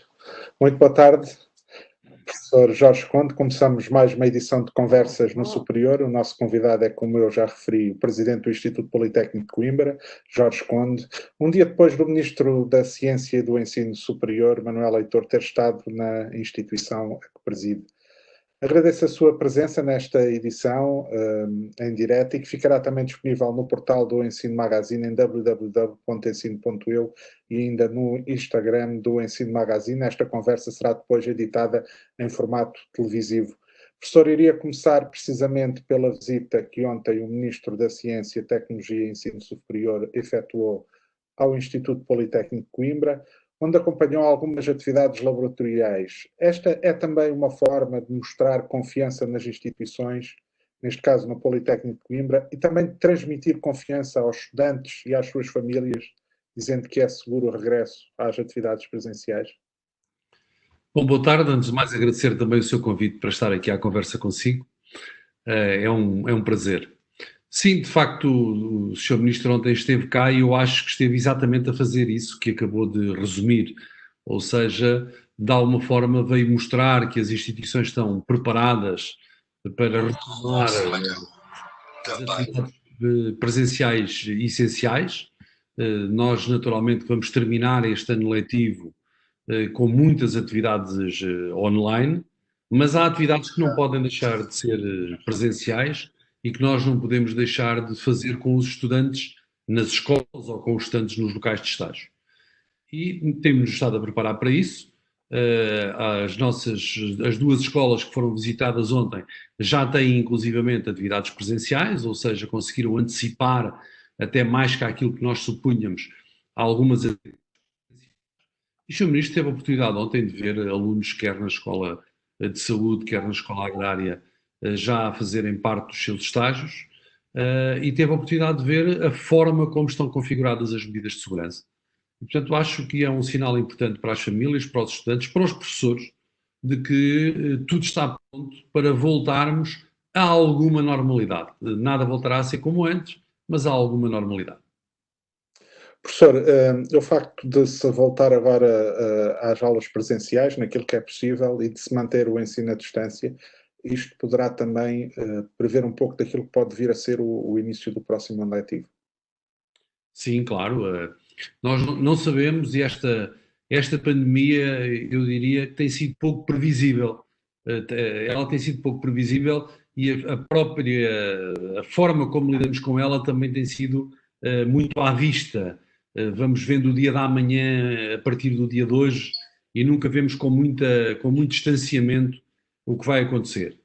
Certo. Muito boa tarde, professor Jorge Conde. Começamos mais uma edição de Conversas no Superior. O nosso convidado é, como eu já referi, o presidente do Instituto Politécnico de Coimbra, Jorge Conde. Um dia depois do Ministro da Ciência e do Ensino Superior, Manuel Leitor, ter estado na instituição a que preside. Agradeço a sua presença nesta edição em direto e que ficará também disponível no portal do Ensino Magazine em www.ensino.eu e ainda no Instagram do Ensino Magazine. Esta conversa será depois editada em formato televisivo. Professor, iria começar precisamente pela visita que ontem o Ministro da Ciência, Tecnologia e Ensino Superior efetuou ao Instituto Politécnico de Coimbra, onde acompanhou algumas atividades laboratoriais. Esta é também uma forma de mostrar confiança nas instituições, neste caso no Politécnico de Coimbra, e também de transmitir confiança aos estudantes e às suas famílias, dizendo que é seguro o regresso às atividades presenciais. Bom, boa tarde. Antes de mais, agradecer também o seu convite para estar aqui à conversa consigo. É um prazer. Sim, de facto, o Sr. Ministro ontem esteve cá e eu acho que esteve exatamente a fazer isso que acabou de resumir. Ou seja, de alguma forma veio mostrar que as instituições estão preparadas para retomar as atividades presenciais essenciais. Nós, naturalmente, vamos terminar este ano letivo com muitas atividades online, mas há atividades que não podem deixar de ser presenciais e que nós não podemos deixar de fazer com os estudantes nas escolas ou com os estudantes nos locais de estágio. E temos estado a preparar para isso. As duas escolas que foram visitadas ontem já têm inclusivamente atividades presenciais, ou seja, conseguiram antecipar até mais que aquilo que nós supunhamos algumas atividades. E o Sr. Ministro teve a oportunidade ontem de ver alunos, quer na escola de saúde, quer na escola agrária, já a fazerem parte dos seus estágios, e teve a oportunidade de ver a forma como estão configuradas as medidas de segurança. E, portanto, acho que é um sinal importante para as famílias, para os estudantes, para os professores, de que tudo está pronto para voltarmos a alguma normalidade. Nada voltará a ser como antes, mas há alguma normalidade. Professor, o facto de se voltar agora às aulas presenciais, naquilo que é possível, e de se manter o ensino à distância, isto poderá também prever um pouco daquilo que pode vir a ser o início do próximo ano letivo? Sim, claro. Nós não sabemos e esta pandemia, eu diria, que tem sido pouco previsível. Ela tem sido pouco previsível e a forma como lidamos com ela também tem sido muito à vista. Vamos vendo o dia da manhã a partir do dia de hoje e nunca vemos com muito distanciamento o que vai acontecer.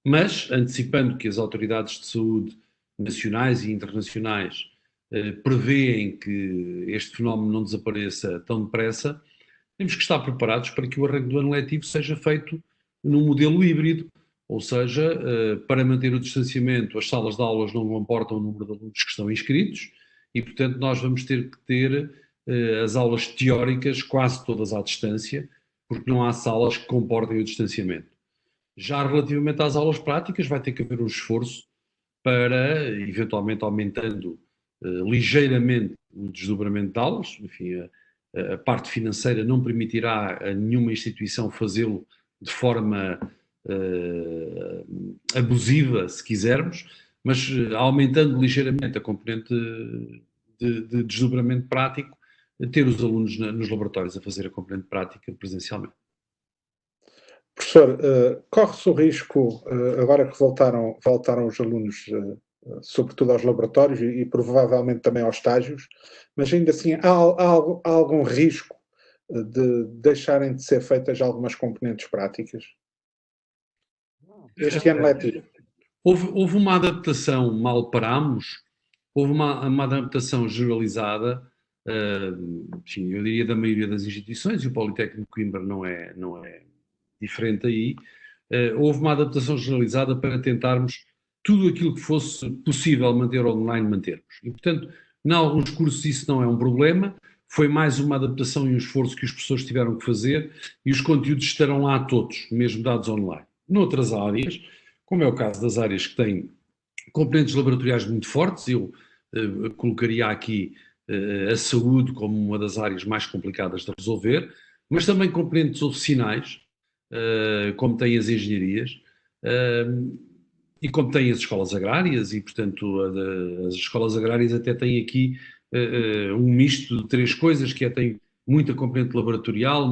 Mas, antecipando que as autoridades de saúde nacionais e internacionais prevêem que este fenómeno não desapareça tão depressa, temos que estar preparados para que o arranque do ano letivo seja feito num modelo híbrido, ou seja, para manter o distanciamento, as salas de aulas não comportam o número de alunos que estão inscritos e, portanto, nós vamos ter que ter as aulas teóricas quase todas à distância, porque não há salas que comportem o distanciamento. Já relativamente às aulas práticas, vai ter que haver um esforço para, eventualmente aumentando ligeiramente o desdobramento de aulas. Enfim, a parte financeira não permitirá a nenhuma instituição fazê-lo de forma abusiva, se quisermos, mas aumentando ligeiramente a componente de desdobramento prático, ter os alunos nos laboratórios a fazer a componente prática presencialmente. Professor, corre-se o risco, agora que voltaram os alunos, sobretudo aos laboratórios e provavelmente também aos estágios, mas ainda assim há algum risco de deixarem de ser feitas algumas componentes práticas? Este ano letivo. Houve uma adaptação, mal parámos, houve uma adaptação generalizada, enfim, eu diria da maioria das instituições, e o Politécnico de Coimbra não é diferente aí. Houve uma adaptação generalizada para tentarmos tudo aquilo que fosse possível manter online, mantermos. E, portanto, em alguns cursos isso não é um problema, foi mais uma adaptação e um esforço que os professores tiveram que fazer e os conteúdos estarão lá todos, mesmo dados online. Noutras áreas, como é o caso das áreas que têm componentes laboratoriais muito fortes, eu colocaria aqui a saúde como uma das áreas mais complicadas de resolver, mas também componentes oficinais, como têm as engenharias, e como têm as escolas agrárias, e portanto as escolas agrárias até têm aqui um misto de três coisas, que tem muita componente laboratorial,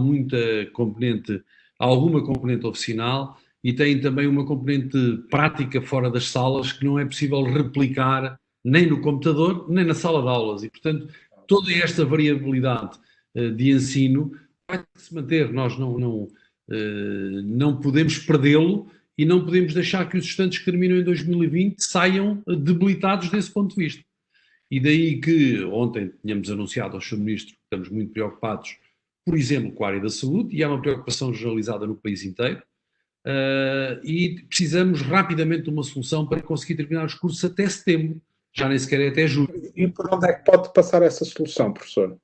alguma componente oficinal, e tem também uma componente prática fora das salas que não é possível replicar nem no computador, nem na sala de aulas. E, portanto, toda esta variabilidade de ensino vai se manter. Nós não podemos perdê-lo e não podemos deixar que os estudantes que terminam em 2020 saiam debilitados desse ponto de vista. E daí que ontem tínhamos anunciado ao Sr. Ministro que estamos muito preocupados, por exemplo, com a área da saúde, e há uma preocupação generalizada no país inteiro, e precisamos rapidamente de uma solução para conseguir terminar os cursos até setembro, já nem sequer é até julho. E por onde é que pode passar essa solução, professor?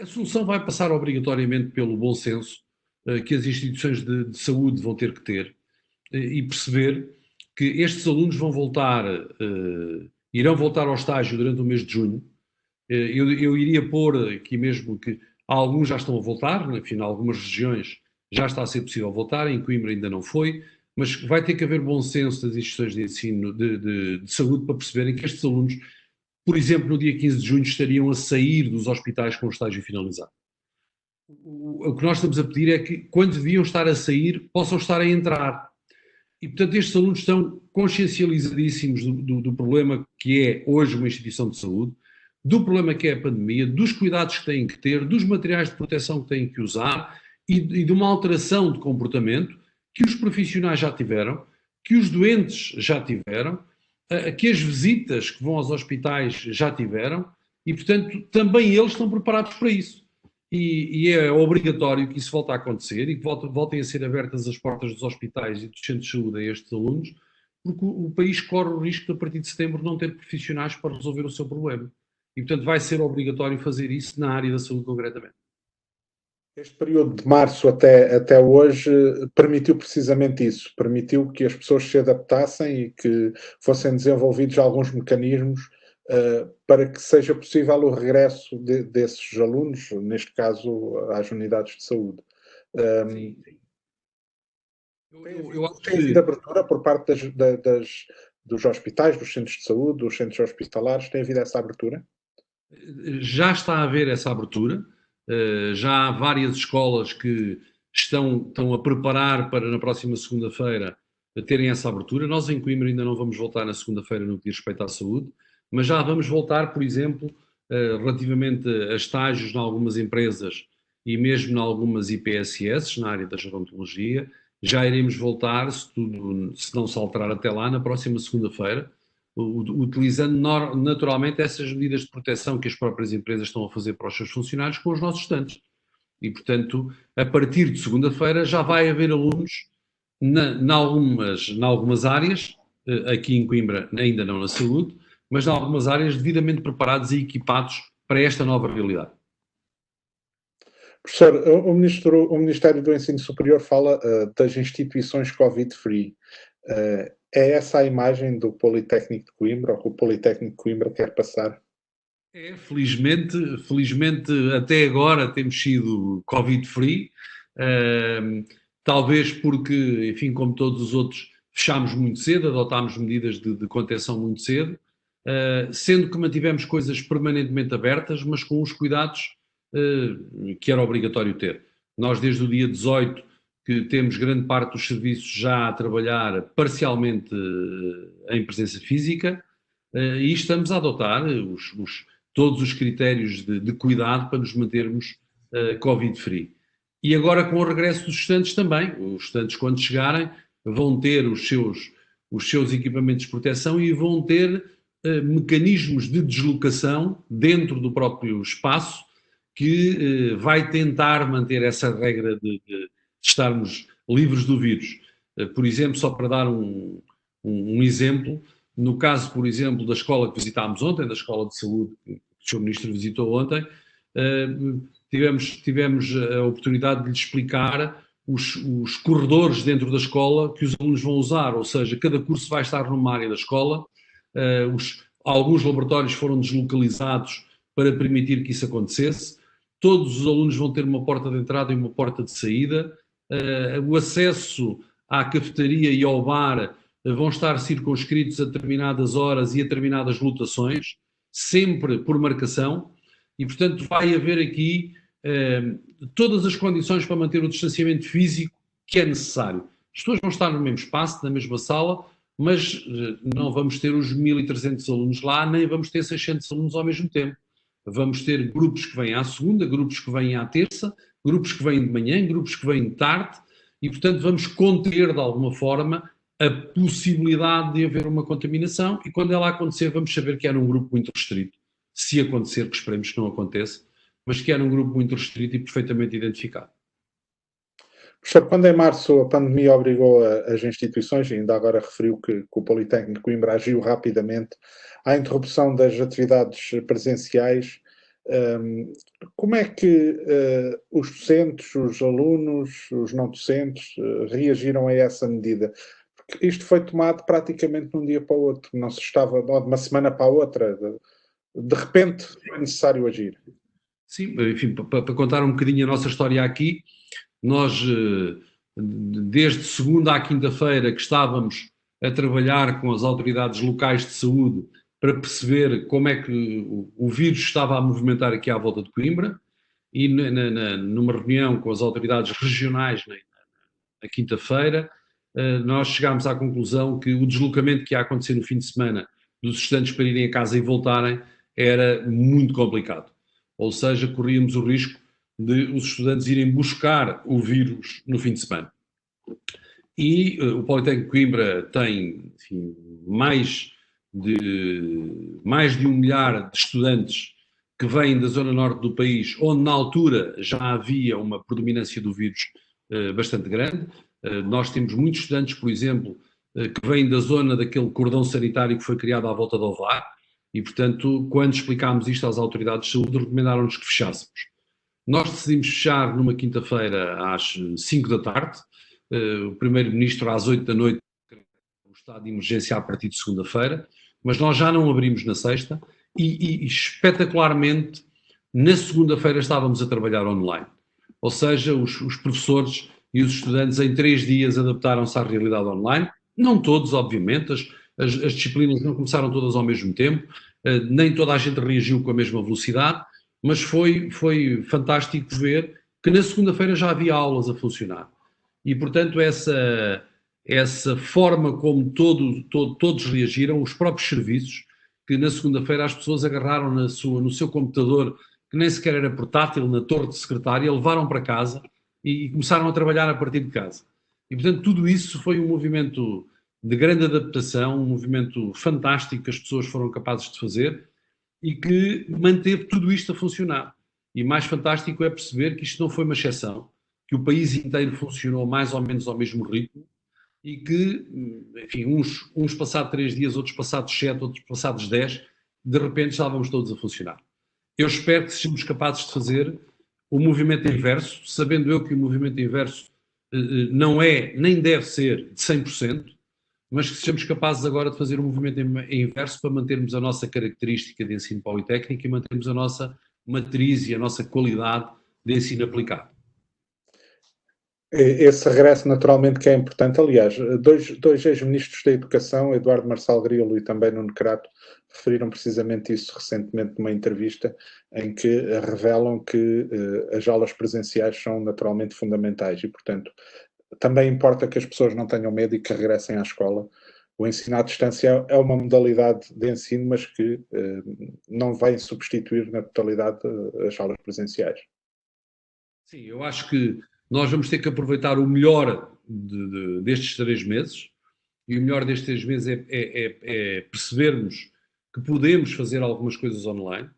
A solução vai passar obrigatoriamente pelo bom senso que as instituições de saúde vão ter que ter e perceber que estes alunos irão voltar ao estágio durante o mês de junho. Eu iria pôr aqui mesmo que alguns já estão a voltar, enfim, em algumas regiões já está a ser possível voltar, em Coimbra ainda não foi, mas vai ter que haver bom senso das instituições de ensino de saúde para perceberem que estes alunos, por exemplo, no dia 15 de junho estariam a sair dos hospitais com o estágio finalizado. O que nós estamos a pedir é que, quando deviam estar a sair, possam estar a entrar. E, portanto, estes alunos estão consciencializadíssimos do problema que é hoje uma instituição de saúde, do problema que é a pandemia, dos cuidados que têm que ter, dos materiais de proteção que têm que usar e de uma alteração de comportamento que os profissionais já tiveram, que os doentes já tiveram, que as visitas que vão aos hospitais já tiveram e, portanto, também eles estão preparados para isso. E é obrigatório que isso volte a acontecer e que voltem a ser abertas as portas dos hospitais e dos centros de saúde a estes alunos, porque o país corre o risco de, a partir de setembro, não ter profissionais para resolver o seu problema. E, portanto, vai ser obrigatório fazer isso na área da saúde concretamente. Este período de março até hoje permitiu precisamente isso, permitiu que as pessoas se adaptassem e que fossem desenvolvidos alguns mecanismos para que seja possível o regresso desses alunos, neste caso às unidades de saúde. Sim. Tem havido abertura por parte dos hospitais, dos centros de saúde, dos centros hospitalares, tem havido essa abertura? Já está a haver essa abertura, já há várias escolas que estão a preparar para na próxima segunda-feira terem essa abertura. Nós em Coimbra ainda não vamos voltar na segunda-feira no que diz respeito à saúde, mas já vamos voltar, por exemplo, relativamente a estágios em algumas empresas e mesmo em algumas IPSS, na área da gerontologia, já iremos voltar, se não se alterar até lá, na próxima segunda-feira, utilizando naturalmente essas medidas de proteção que as próprias empresas estão a fazer para os seus funcionários com os nossos estudantes. E, portanto, a partir de segunda-feira já vai haver alunos em algumas áreas, aqui em Coimbra ainda não na saúde, mas em algumas áreas devidamente preparados e equipados para esta nova realidade. Professor, o Ministério do Ensino Superior fala das instituições Covid-free. É essa a imagem do Politécnico de Coimbra, ou que o Politécnico de Coimbra quer passar? Felizmente até agora temos sido Covid-free, talvez porque, enfim, como todos os outros, fechámos muito cedo, adotámos medidas de contenção muito cedo, sendo que mantivemos coisas permanentemente abertas, mas com os cuidados que era obrigatório ter. Nós, desde o dia 18, que temos grande parte dos serviços já a trabalhar parcialmente em presença física, e estamos a adotar todos os critérios de cuidado para nos mantermos Covid-free. E agora, com o regresso dos estudantes também, os estudantes, quando chegarem, vão ter os seus equipamentos de proteção e vão ter mecanismos de deslocação dentro do próprio espaço que vai tentar manter essa regra de estarmos livres do vírus. Por exemplo, só para dar um exemplo, no caso, por exemplo, da escola que visitámos ontem, da Escola de Saúde que o Sr. Ministro visitou ontem, tivemos a oportunidade de lhe explicar os corredores dentro da escola que os alunos vão usar, ou seja, cada curso vai estar numa área da escola, alguns laboratórios foram deslocalizados para permitir que isso acontecesse, todos os alunos vão ter uma porta de entrada e uma porta de saída, o acesso à cafetaria e ao bar vão estar circunscritos a determinadas horas e a determinadas lotações, sempre por marcação, e portanto vai haver aqui todas as condições para manter o distanciamento físico que é necessário. As pessoas vão estar no mesmo espaço, na mesma sala, mas não vamos ter os 1.300 alunos lá, nem vamos ter 600 alunos ao mesmo tempo. Vamos ter grupos que vêm à segunda, grupos que vêm à terça, grupos que vêm de manhã, grupos que vêm de tarde, e portanto vamos conter de alguma forma a possibilidade de haver uma contaminação, e quando ela acontecer vamos saber que é num grupo muito restrito, se acontecer, que esperemos que não aconteça, mas que é num grupo muito restrito e perfeitamente identificado. Professor, quando em março a pandemia obrigou as instituições, e ainda agora referiu que o Politécnico de Coimbra agiu rapidamente à interrupção das atividades presenciais, como é que os docentes, os alunos, os não docentes reagiram a essa medida? Porque isto foi tomado praticamente de um dia para o outro, não se estava de uma semana para a outra, de repente foi necessário agir. Sim, enfim, para contar um bocadinho a nossa história aqui, nós, desde segunda à quinta-feira, que estávamos a trabalhar com as autoridades locais de saúde para perceber como é que o vírus estava a movimentar aqui à volta de Coimbra, e numa reunião com as autoridades regionais na quinta-feira, nós chegámos à conclusão que o deslocamento que ia acontecer no fim de semana dos estudantes para irem a casa e voltarem era muito complicado. Ou seja, corríamos o risco de os estudantes irem buscar o vírus no fim de semana. E o Politécnico de Coimbra tem, enfim, mais de 1 milhar de estudantes que vêm da zona norte do país, onde na altura já havia uma predominância do vírus bastante grande. Nós temos muitos estudantes, por exemplo, que vêm da zona daquele cordão sanitário que foi criado à volta do Ovar, e portanto, quando explicámos isto às autoridades de saúde, recomendaram-nos que fechássemos. Nós decidimos fechar numa quinta-feira às 5 da tarde, o Primeiro-Ministro às 8 da noite, o estado de emergência a partir de segunda-feira, mas nós já não abrimos na sexta e espetacularmente, na segunda-feira estávamos a trabalhar online. Ou seja, os professores e os estudantes em 3 dias adaptaram-se à realidade online, não todos, obviamente, as disciplinas não começaram todas ao mesmo tempo, nem toda a gente reagiu com a mesma velocidade, mas foi fantástico ver que na segunda-feira já havia aulas a funcionar. E, portanto, essa forma como todos reagiram, os próprios serviços, que na segunda-feira as pessoas agarraram no seu computador, que nem sequer era portátil, na torre de secretária, levaram para casa e começaram a trabalhar a partir de casa. E, portanto, tudo isso foi um movimento de grande adaptação, um movimento fantástico que as pessoas foram capazes de fazer e que manteve tudo isto a funcionar. E mais fantástico é perceber que isto não foi uma exceção, que o país inteiro funcionou mais ou menos ao mesmo ritmo e que, enfim, uns passados 3 dias, outros passados 7, outros passados 10, de repente estávamos todos a funcionar. Eu espero que sejamos capazes de fazer o movimento inverso, sabendo eu que o movimento inverso não é, nem deve ser de 100%, mas que sejamos capazes agora de fazer um movimento inverso para mantermos a nossa característica de ensino politécnico e mantermos a nossa matriz e a nossa qualidade de ensino aplicado. Esse regresso naturalmente que é importante. Aliás, dois ex-ministros da Educação, Eduardo Marçal Grilo e também Nuno Crato, referiram precisamente isso recentemente numa entrevista em que revelam que as aulas presenciais são naturalmente fundamentais e, portanto, também importa que as pessoas não tenham medo e que regressem à escola. O ensino à distância é uma modalidade de ensino, mas que não vai substituir na totalidade as aulas presenciais. Sim, eu acho que nós vamos ter que aproveitar o melhor destes 3 meses, e o melhor destes 3 meses é percebermos que podemos fazer algumas coisas online.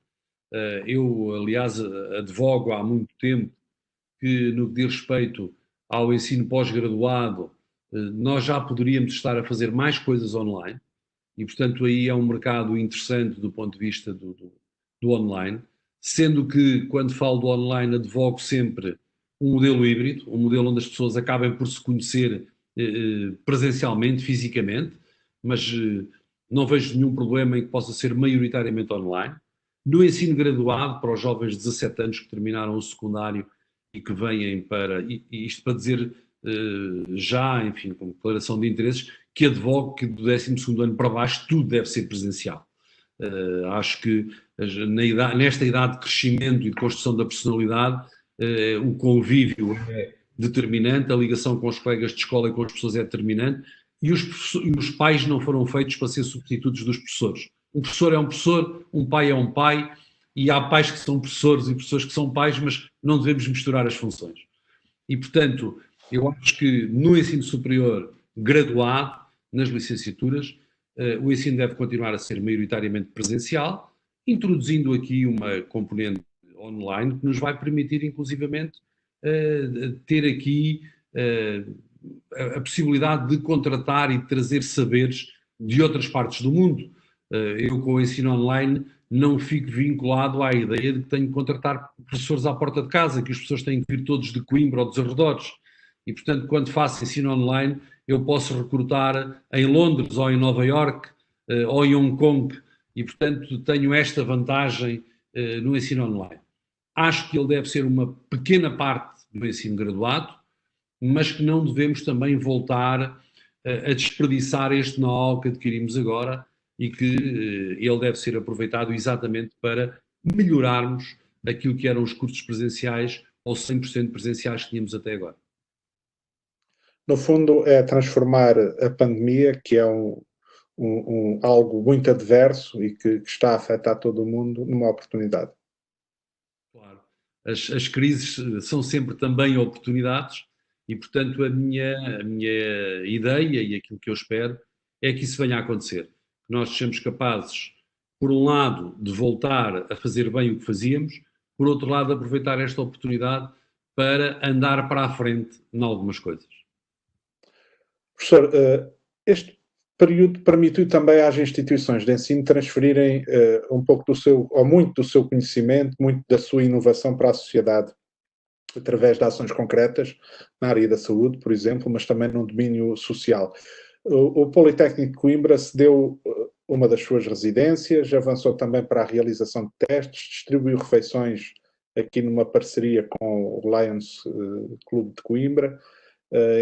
Eu, aliás, advogo há muito tempo que, no que diz respeito ao ensino pós-graduado, nós já poderíamos estar a fazer mais coisas online, e, portanto, aí é um mercado interessante do ponto de vista do online, sendo que, quando falo do online, advogo sempre um modelo híbrido, um modelo onde as pessoas acabem por se conhecer presencialmente, fisicamente, mas não vejo nenhum problema em que possa ser maioritariamente online. No ensino graduado, para os jovens de 17 anos que terminaram o secundário e que vêm para, e isto para dizer já, enfim, com declaração de interesses, que advogo que do 12º ano para baixo tudo deve ser presencial. Acho que nesta idade de crescimento e de construção da personalidade, o convívio é determinante, a ligação com os colegas de escola e com as pessoas é determinante, e os pais não foram feitos para ser substitutos dos professores. Um professor é um professor, um pai é um pai, e há pais que são professores e professores que são pais, mas não devemos misturar as funções. E, portanto, eu acho que no ensino superior graduado, nas licenciaturas, o ensino deve continuar a ser maioritariamente presencial, introduzindo aqui uma componente online que nos vai permitir, inclusivamente, ter aqui a possibilidade de contratar e de trazer saberes de outras partes do mundo. Eu, com o ensino online, não fico vinculado à ideia de que tenho que contratar professores à porta de casa, que os professores têm que vir todos de Coimbra ou dos arredores. E, portanto, quando faço ensino online, eu posso recrutar em Londres ou em Nova Iorque ou em Hong Kong. E, portanto, tenho esta vantagem no ensino online. Acho que ele deve ser uma pequena parte do ensino graduado, mas que não devemos também voltar a desperdiçar este know-how que adquirimos agora e que ele deve ser aproveitado exatamente para melhorarmos aquilo que eram os cursos presenciais ou 100% presenciais que tínhamos até agora. No fundo, é transformar a pandemia, que é algo muito adverso e que está a afetar todo o mundo, numa oportunidade. Claro. As crises são sempre também oportunidades e, portanto, a minha ideia e aquilo que eu espero é que isso venha a acontecer. Que nós sejamos capazes, por um lado, de voltar a fazer bem o que fazíamos, por outro lado, aproveitar esta oportunidade para andar para a frente em algumas coisas. Professor, este período permitiu também às instituições de ensino transferirem um pouco do seu, ou muito do seu conhecimento, muito da sua inovação para a sociedade, através de ações concretas na área da saúde, por exemplo, mas também no domínio social. O Politécnico de Coimbra cedeu uma das suas residências, avançou também para a realização de testes, distribuiu refeições aqui numa parceria com o Lions Clube de Coimbra,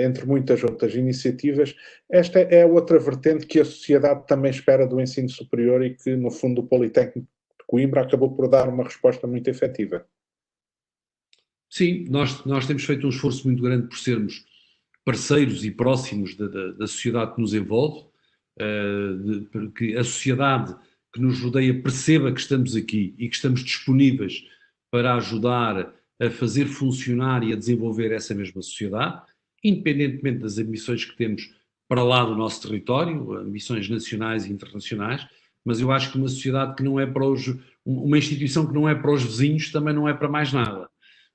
entre muitas outras iniciativas. Esta é outra vertente que a sociedade também espera do ensino superior e que, no fundo, o Politécnico de Coimbra acabou por dar uma resposta muito efetiva. Sim, nós temos feito um esforço muito grande por sermos parceiros e próximos da sociedade que nos envolve, que a sociedade que nos rodeia perceba que estamos aqui e que estamos disponíveis para ajudar a fazer funcionar e a desenvolver essa mesma sociedade, independentemente das ambições que temos para lá do nosso território, ambições nacionais e internacionais, mas eu acho que uma sociedade que não é para uma instituição que não é para os vizinhos também não é para mais nada.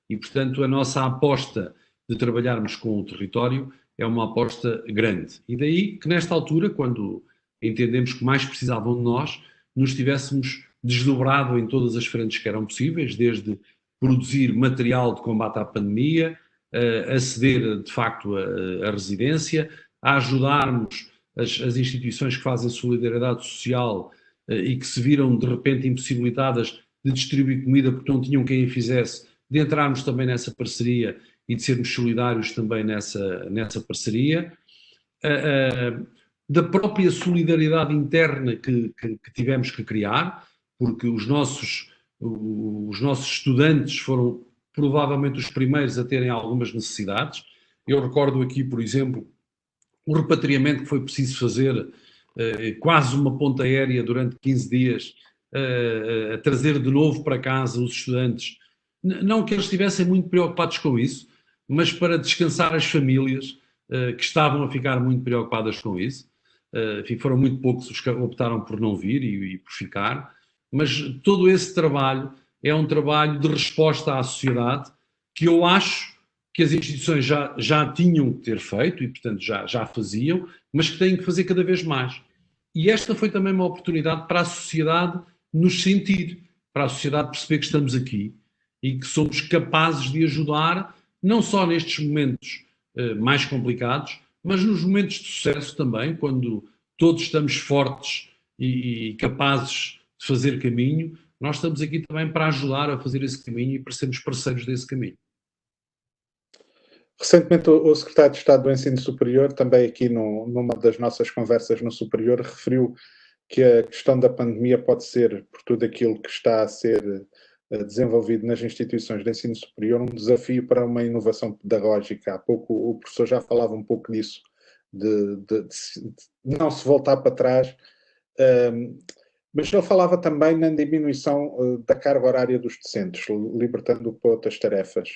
E, portanto, a nossa aposta de trabalharmos com o território é uma aposta grande. E daí que, nesta altura, quando entendemos que mais precisavam de nós, nos tivéssemos desdobrado em todas as frentes que eram possíveis, desde produzir material de combate à pandemia, a ceder, de facto, a residência, a ajudarmos as instituições que fazem solidariedade social e que se viram, de repente, impossibilitadas de distribuir comida porque não tinham quem a fizesse, de entrarmos também nessa parceria e de sermos solidários também nessa parceria, da própria solidariedade interna que tivemos que criar, porque os nossos estudantes foram provavelmente os primeiros a terem algumas necessidades. Eu recordo aqui, por exemplo, o repatriamento que foi preciso fazer, quase uma ponta aérea durante 15 dias, a trazer de novo para casa os estudantes. Não que eles estivessem muito preocupados com isso, mas para descansar as famílias que estavam a ficar muito preocupadas com isso. Foram muito poucos os que optaram por não vir e por ficar, mas todo esse trabalho é um trabalho de resposta à sociedade que eu acho que as instituições já tinham que ter feito e, portanto, já faziam, mas que têm que fazer cada vez mais. E esta foi também uma oportunidade para a sociedade nos sentir, para a sociedade perceber que estamos aqui e que somos capazes de ajudar, não só nestes momentos mais complicados, mas nos momentos de sucesso também, quando todos estamos fortes e capazes de fazer caminho, nós estamos aqui também para ajudar a fazer esse caminho e para sermos parceiros desse caminho. Recentemente, o secretário de Estado do Ensino Superior, também aqui numa das nossas conversas no Superior, referiu que a questão da pandemia pode ser, por tudo aquilo que está a ser desenvolvido nas instituições de ensino superior, um desafio para uma inovação pedagógica. Há pouco o professor já falava um pouco disso, de não se voltar para trás, mas ele falava também na diminuição da carga horária dos docentes, libertando-o para outras tarefas.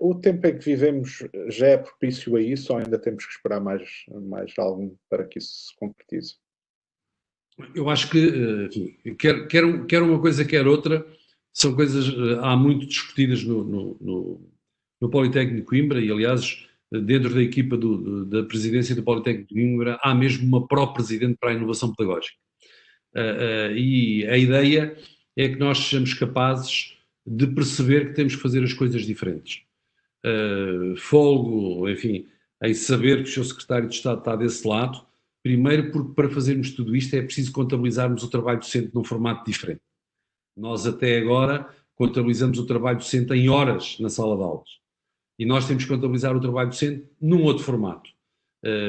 O tempo em que vivemos já é propício a isso ou ainda temos que esperar mais algum para que isso se concretize? Eu acho que, enfim, quer uma coisa, quer outra, são coisas há muito discutidas no Politécnico de Coimbra e, aliás, dentro da equipa da presidência do Politécnico de Coimbra há mesmo uma pró-presidente para a inovação pedagógica. E a ideia é que nós sejamos capazes de perceber que temos que fazer as coisas diferentes. Folgo, enfim, em saber que o Sr. Secretário de Estado está desse lado, primeiro porque para fazermos tudo isto é preciso contabilizarmos o trabalho docente num formato diferente. Nós até agora contabilizamos o trabalho docente em horas na sala de aulas. E nós temos que contabilizar o trabalho docente num outro formato,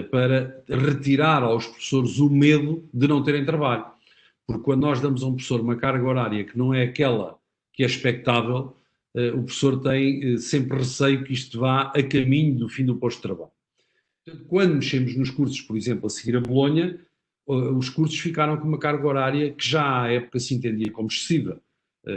para retirar aos professores o medo de não terem trabalho. Porque quando nós damos a um professor uma carga horária que não é aquela que é expectável, o professor tem sempre receio que isto vá a caminho do fim do posto de trabalho. Portanto, quando mexemos nos cursos, por exemplo, a seguir a Bolonha, os cursos ficaram com uma carga horária que já à época se entendia como excessiva.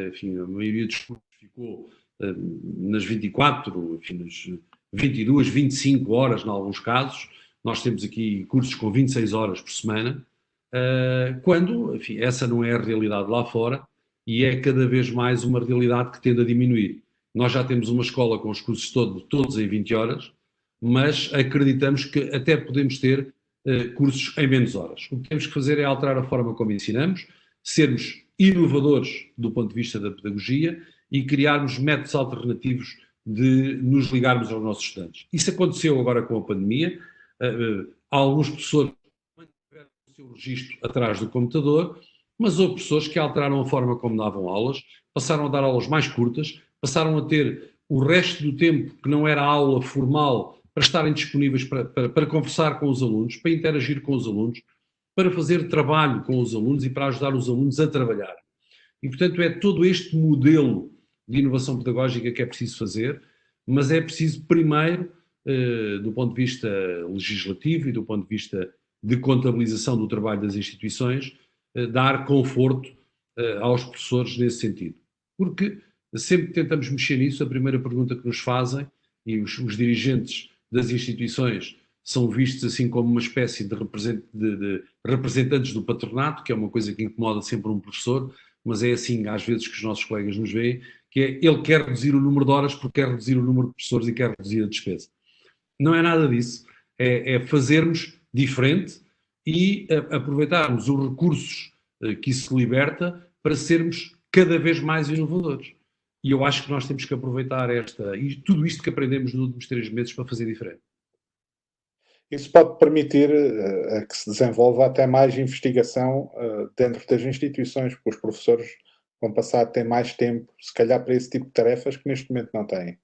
Enfim, a maioria dos cursos ficou nas 24, enfim, nas 22, 25 horas, em alguns casos. Nós temos aqui cursos com 26 horas por semana, quando, enfim, essa não é a realidade lá fora e é cada vez mais uma realidade que tende a diminuir. Nós já temos uma escola com os cursos todos em 20 horas, mas acreditamos que até podemos ter cursos em menos horas. O que temos que fazer é alterar a forma como ensinamos, sermos inovadores do ponto de vista da pedagogia e criarmos métodos alternativos de nos ligarmos aos nossos estudantes. Isso aconteceu agora com a pandemia. Alguns professores mantiveram o seu registro atrás do computador, mas houve professores que alteraram a forma como davam aulas, passaram a dar aulas mais curtas, passaram a ter o resto do tempo que não era aula formal para estarem disponíveis para conversar com os alunos, para interagir com os alunos, para fazer trabalho com os alunos e para ajudar os alunos a trabalhar. E, portanto, é todo este modelo de inovação pedagógica que é preciso fazer, mas é preciso primeiro, do ponto de vista legislativo e do ponto de vista de contabilização do trabalho das instituições, dar conforto aos professores nesse sentido. Porque sempre que tentamos mexer nisso, a primeira pergunta que nos fazem, e os dirigentes das instituições são vistos assim como uma espécie de representantes do patronato, que é uma coisa que incomoda sempre um professor, mas é assim às vezes que os nossos colegas nos veem, que é ele quer reduzir o número de horas porque quer reduzir o número de professores e quer reduzir a despesa. Não é nada disso, é fazermos diferente e aproveitarmos os recursos que isso liberta para sermos cada vez mais inovadores. E eu acho que nós temos que aproveitar tudo isto que aprendemos nos últimos 3 meses para fazer diferente. Isso pode permitir que se desenvolva até mais investigação dentro das instituições, porque os professores vão passar a ter mais tempo, se calhar, para esse tipo de tarefas que neste momento não têm.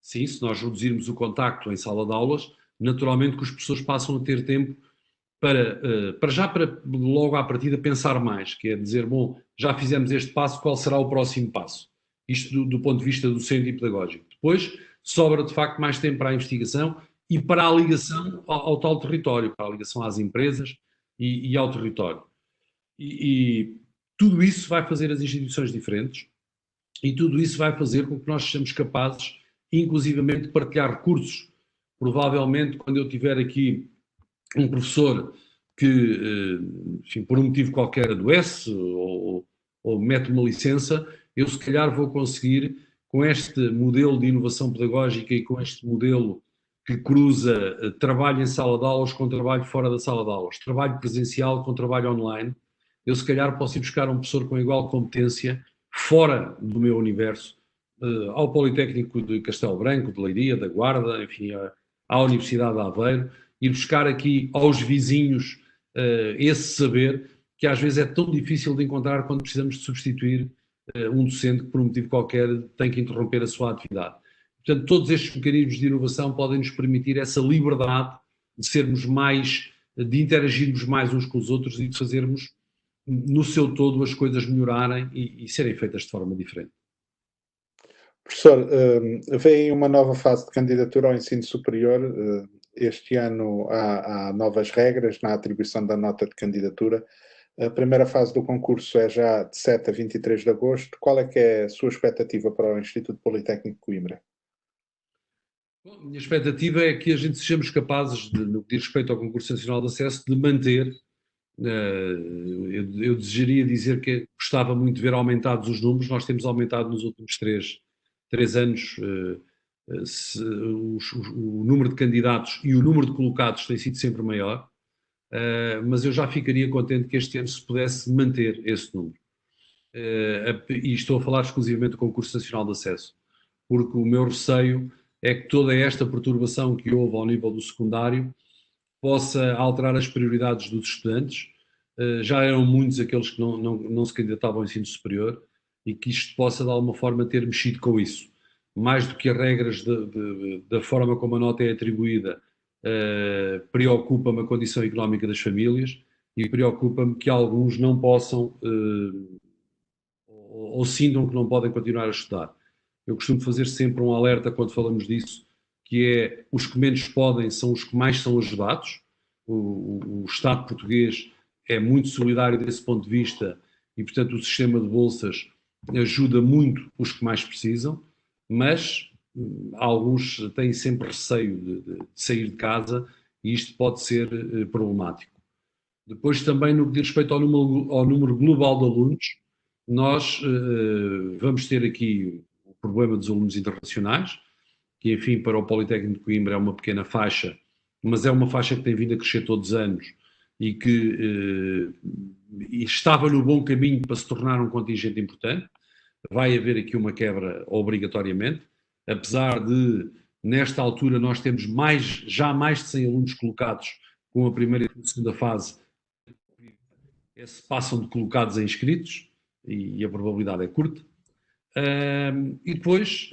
Sim, se nós reduzirmos o contacto em sala de aulas, naturalmente que os professores passam a ter tempo para logo à partida pensar mais, que é dizer, bom, já fizemos este passo, qual será o próximo passo? Isto do ponto de vista docente e pedagógico. Depois, sobra de facto mais tempo para a investigação e para a ligação ao tal território, para a ligação às empresas e ao território. E tudo isso vai fazer as instituições diferentes e tudo isso vai fazer com que nós sejamos capazes, inclusivamente, de partilhar recursos. Provavelmente, quando eu tiver aqui um professor que, enfim, por um motivo qualquer adoece ou mete uma licença, eu se calhar vou conseguir, com este modelo de inovação pedagógica e com este modelo que cruza trabalho em sala de aulas com trabalho fora da sala de aulas, trabalho presencial com trabalho online, eu se calhar posso ir buscar um professor com igual competência fora do meu universo, ao Politécnico de Castelo Branco, de Leiria, da Guarda, enfim, à Universidade de Aveiro, ir buscar aqui aos vizinhos esse saber que às vezes é tão difícil de encontrar quando precisamos de substituir um docente que, por um motivo qualquer, tem que interromper a sua atividade. Portanto, todos estes mecanismos de inovação podem nos permitir essa liberdade de sermos mais, de interagirmos mais uns com os outros e de fazermos, no seu todo, as coisas melhorarem e serem feitas de forma diferente. Professor, vem uma nova fase de candidatura ao ensino superior. Este ano há novas regras na atribuição da nota de candidatura. A primeira fase do concurso é já de 7 a 23 de agosto. Qual é que é a sua expectativa para o Instituto Politécnico de Coimbra? Bom, a minha expectativa é que a gente sejamos capazes, no que diz respeito ao concurso nacional de acesso, de manter. Eu desejaria dizer que gostava muito de ver aumentados os números. Nós temos aumentado nos últimos três anos o número de candidatos e o número de colocados tem sido sempre maior, mas eu já ficaria contente que este ano se pudesse manter esse número. E estou a falar exclusivamente do concurso nacional de acesso, porque o meu receio é que toda esta perturbação que houve ao nível do secundário possa alterar as prioridades dos estudantes. Já eram muitos aqueles que não se candidatavam ao ensino superior e que isto possa de alguma forma ter mexido com isso. Mais do que as regras da forma como a nota é atribuída, preocupa-me a condição económica das famílias e preocupa-me que alguns não possam ou sintam que não podem continuar a estudar. Eu costumo fazer sempre um alerta quando falamos disso, que é os que menos podem são os que mais são ajudados. O Estado português é muito solidário desse ponto de vista e, portanto, o sistema de bolsas ajuda muito os que mais precisam, mas alguns têm sempre receio de sair de casa e isto pode ser problemático. Depois também no que diz respeito ao número global de alunos, nós vamos ter aqui o problema dos alunos internacionais, que enfim para o Politécnico de Coimbra é uma pequena faixa, mas é uma faixa que tem vindo a crescer todos os anos e que estava no bom caminho para se tornar um contingente importante. Vai haver aqui uma quebra obrigatoriamente, apesar de, nesta altura, nós temos já mais de 100 alunos colocados com a primeira e a segunda fase, se passam de colocados a inscritos, e a probabilidade é curta. E depois,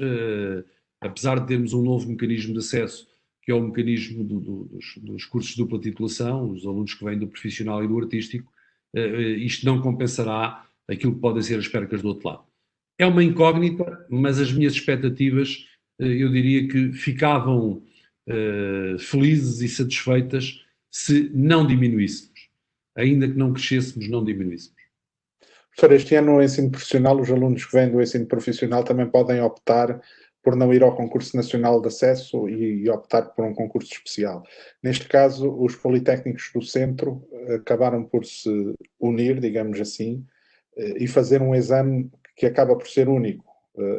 apesar de termos um novo mecanismo de acesso, que é o mecanismo dos cursos de dupla titulação, os alunos que vêm do profissional e do artístico, isto não compensará aquilo que podem ser as percas do outro lado. É uma incógnita, mas as minhas expectativas, eu diria que ficavam felizes e satisfeitas se não diminuíssemos. Ainda que não crescêssemos, não diminuíssemos. Professor, este ano no ensino profissional, os alunos que vêm do ensino profissional também podem optar por não ir ao concurso nacional de acesso e optar por um concurso especial. Neste caso, os politécnicos do centro acabaram por se unir, digamos assim, e fazer um exame que acaba por ser único.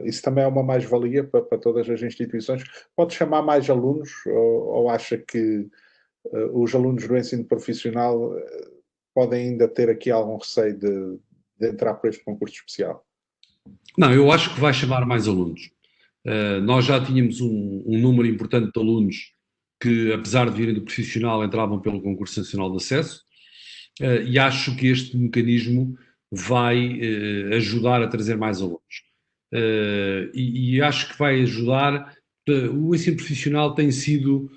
Isso também é uma mais-valia para todas as instituições. Pode chamar mais alunos ou acha que os alunos do ensino profissional podem ainda ter aqui algum receio de entrar por este concurso especial? Não, eu acho que vai chamar mais alunos. Nós já tínhamos um número importante de alunos que, apesar de virem do profissional, entravam pelo concurso nacional de acesso, e acho que este mecanismo vai ajudar a trazer mais alunos. E acho que vai ajudar. O ensino profissional tem sido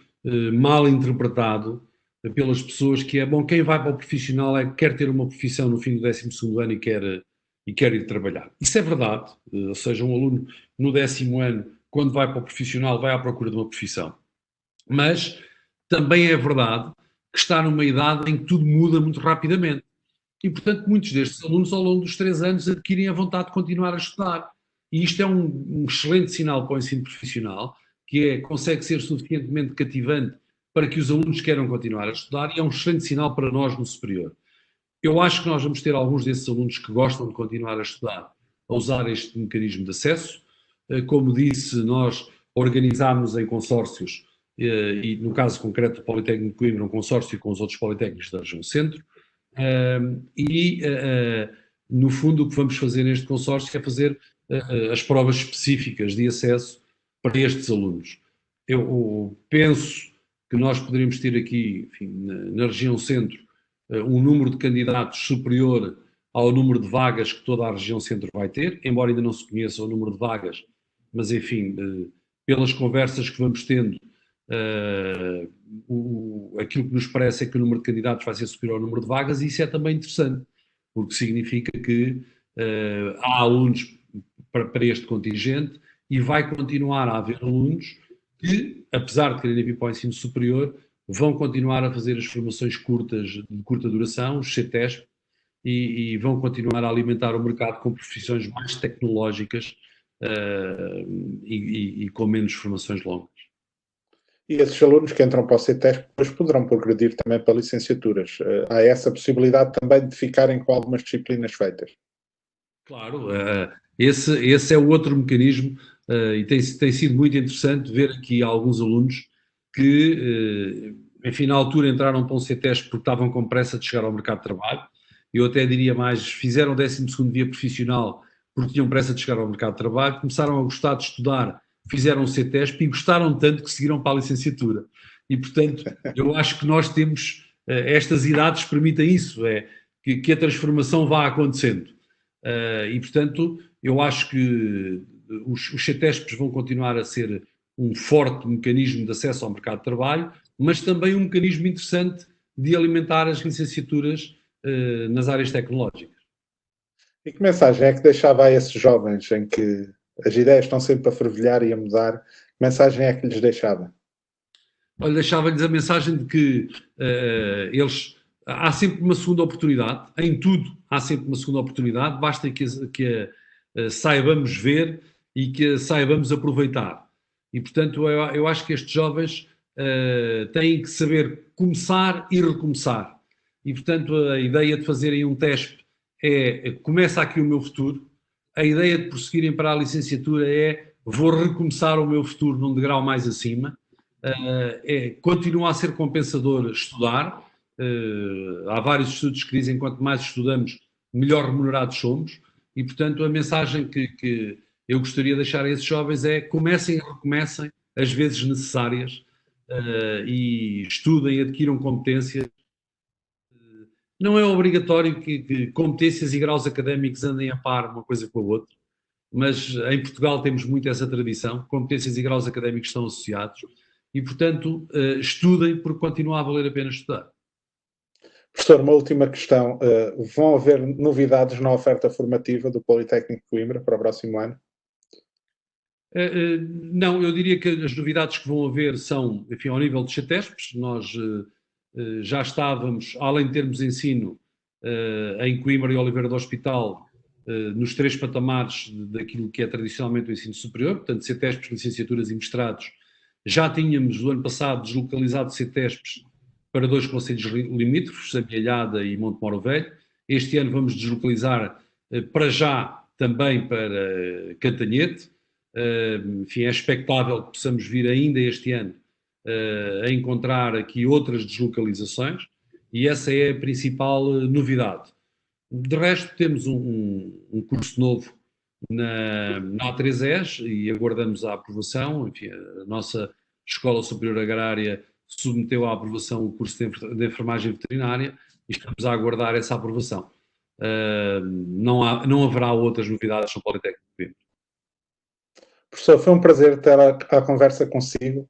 mal interpretado pelas pessoas, que é bom, quem vai para o profissional quer ter uma profissão no fim do 12º ano e quer ir trabalhar. Isso é verdade, ou seja, um aluno no 10º ano, quando vai para o profissional, vai à procura de uma profissão. Mas também é verdade que está numa idade em que tudo muda muito rapidamente. E, portanto, muitos destes alunos, ao longo dos 3 anos, adquirem a vontade de continuar a estudar. E isto é um excelente sinal para o ensino profissional, que consegue ser suficientemente cativante para que os alunos queiram continuar a estudar, e é um excelente sinal para nós no superior. Eu acho que nós vamos ter alguns desses alunos que gostam de continuar a estudar, a usar este mecanismo de acesso. Como disse, nós organizámos em consórcios, e no caso concreto do Politécnico de Coimbra, um consórcio com os outros politécnicos da região centro, no fundo o que vamos fazer neste consórcio é fazer as provas específicas de acesso para estes alunos. Eu penso que nós poderíamos ter aqui, enfim, na região centro, um número de candidatos superior ao número de vagas que toda a região centro vai ter, embora ainda não se conheça o número de vagas, mas enfim, pelas conversas que vamos tendo, aquilo que nos parece é que o número de candidatos vai ser superior ao número de vagas, e isso é também interessante, porque significa que há alunos para este contingente e vai continuar a haver alunos que, apesar de quererem vir para o ensino superior, vão continuar a fazer as formações curtas, de curta duração, os CTESP, e vão continuar a alimentar o mercado com profissões mais tecnológicas e com menos formações longas. E esses alunos que entram para o CTESP depois poderão progredir também para licenciaturas. Há essa possibilidade também de ficarem com algumas disciplinas feitas. Claro, esse é o outro mecanismo, e tem sido muito interessante ver aqui alguns alunos que, enfim, na altura entraram para um CTESP porque estavam com pressa de chegar ao mercado de trabalho. Eu até diria mais, fizeram o 12º via profissional porque tinham pressa de chegar ao mercado de trabalho, começaram a gostar de estudar, fizeram o CTESP e gostaram tanto que seguiram para a licenciatura. E, portanto, eu acho que nós temos, estas idades permitem isso, que a transformação vá acontecendo. E, portanto, eu acho que os CTESPs vão continuar a ser um forte mecanismo de acesso ao mercado de trabalho, mas também um mecanismo interessante de alimentar as licenciaturas nas áreas tecnológicas. E que mensagem é que deixava a esses jovens em que as ideias estão sempre a fervilhar e a mudar? Que mensagem é que lhes deixava? Olha, deixava-lhes a mensagem de que há sempre uma segunda oportunidade, em tudo há sempre uma segunda oportunidade, basta que saibamos ver e que a saibamos aproveitar. E, portanto, eu acho que estes jovens têm que saber começar e recomeçar. E, portanto, a ideia de fazerem um teste começa aqui o meu futuro. A ideia de prosseguirem para a licenciatura vou recomeçar o meu futuro num degrau mais acima. Continua a ser compensador estudar. Há vários estudos que dizem que quanto mais estudamos, melhor remunerados somos. E, portanto, a mensagem que eu gostaria de deixar a esses jovens é: comecem e recomecem as vezes necessárias, e estudem, adquiram competências. Não é obrigatório que competências e graus académicos andem a par uma coisa com a outra, mas em Portugal temos muito essa tradição, competências e graus académicos estão associados e, portanto, estudem porque continua a valer a pena estudar. Professor, uma última questão. Vão haver novidades na oferta formativa do Politécnico de Coimbra para o próximo ano? Não, eu diria que as novidades que vão haver são, enfim, ao nível dos CETESPs. Nós já estávamos, além de termos ensino em Coimbra e Oliveira do Hospital, nos 3 patamares daquilo que é tradicionalmente o ensino superior, portanto, CETESPs, licenciaturas e mestrados. Já tínhamos, o ano passado, deslocalizado CETESPs para 2 concelhos limítrofes, Amealhada e Montemoro Velho. Este ano vamos deslocalizar para já também para Cantanhete. Enfim, é expectável que possamos vir ainda este ano a encontrar aqui outras deslocalizações, e essa é a principal novidade. De resto, temos um curso novo na A3ES e aguardamos a aprovação. Enfim, a nossa Escola Superior Agrária submeteu à aprovação o curso de enfermagem veterinária e estamos a aguardar essa aprovação. Não haverá outras novidades no Politécnico de Coimbra. Professor, foi um prazer ter a conversa consigo.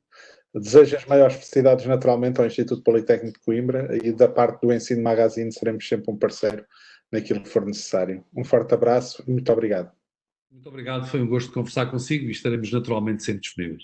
Desejo as maiores felicidades naturalmente ao Instituto Politécnico de Coimbra e da parte do Ensino Magazine seremos sempre um parceiro naquilo que for necessário. Um forte abraço e muito obrigado. Muito obrigado, foi um gosto de conversar consigo e estaremos naturalmente sempre disponíveis.